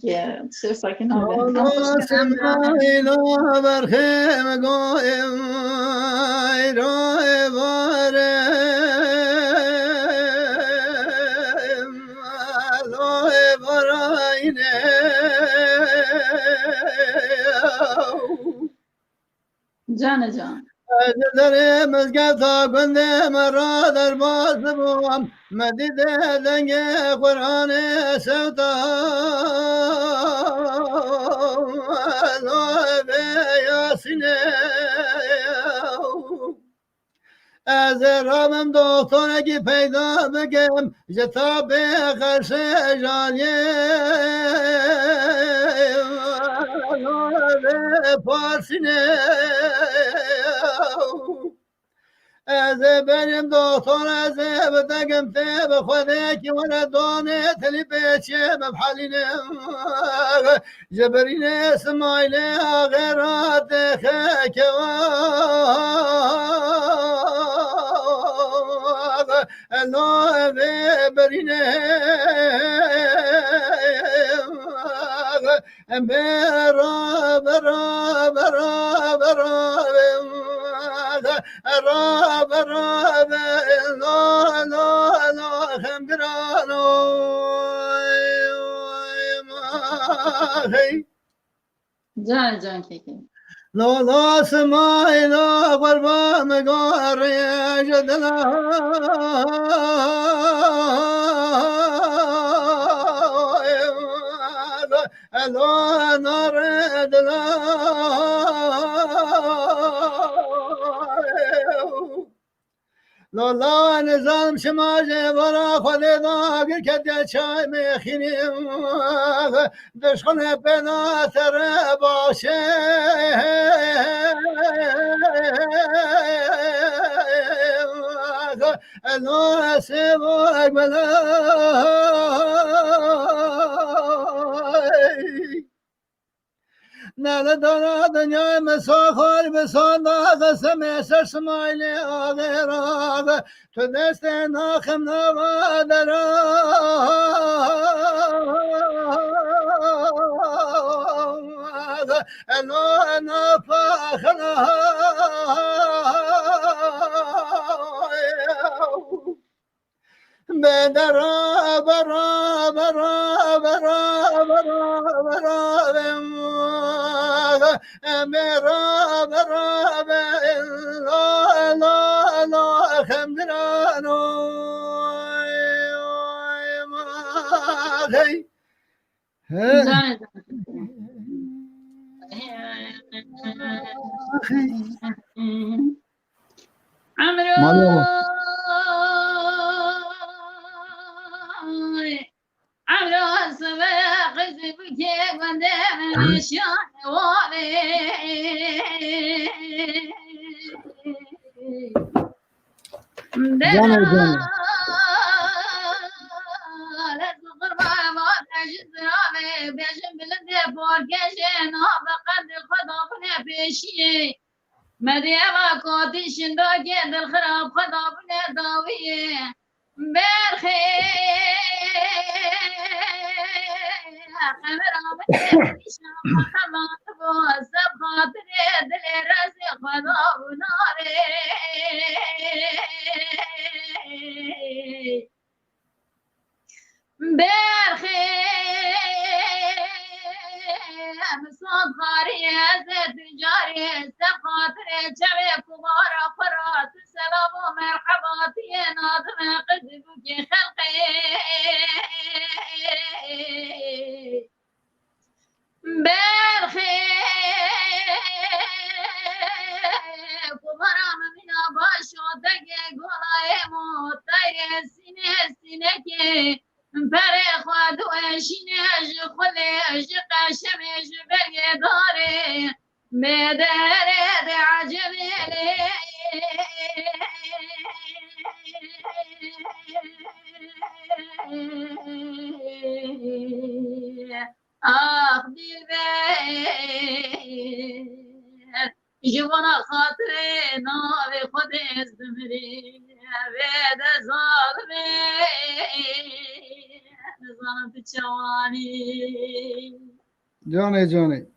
که چه ساکن ها به سماینا برخیم گویم رای بارم لای براینه جان در مزگفت گنده مرا در باز بوم مدید دنگ قرآن سوتا به یاسینه از رابم دخترگی پیدا بگم جتا به قرش جانیه به پارسینه از بریم دختر از بدگم ته به خودی که ولا دانه تلی بیچه مبحلینه جبرین اسماعیل غیرات خکوان الله برینه برا برا برا برا راب راب لا لا لا خمرانو جان که لا لا سماي لا قربان قاري جدنا لا نار دلا لا نظام شماج برا خلینا که چای میخینیم دشخن بنا تر باشه الا سیبو اگبلا نه دارا دنیای مسافر بسان داغ سمیسر سمایلی آغیر آغ تو دست ناخم نوادر آغ انا نفاخنا بدرا برا برا برا برا برا برا برا لا لا لا خمدرانو عمرو سبق زبكي قدام الشان والي مديما كوتي شندوكي الخراب خضابنا ضاوية برخي خمرا من خمات بوسب خاطر دل راسي خضاب ناري برخي مسود خاري تجاري سخاطر جميع كبار فرات سلام ومرحباتي ناظم قدبك خلقي برخي كبار من باشو دقي قولاي موتاي سينه برای خود و اشینش خودش قشمش برگداره بدرد عجبه آخ دلبر جوانا خاطر ناو خود ازدمری بید ظالمه نظام تو جوانی جانه جانه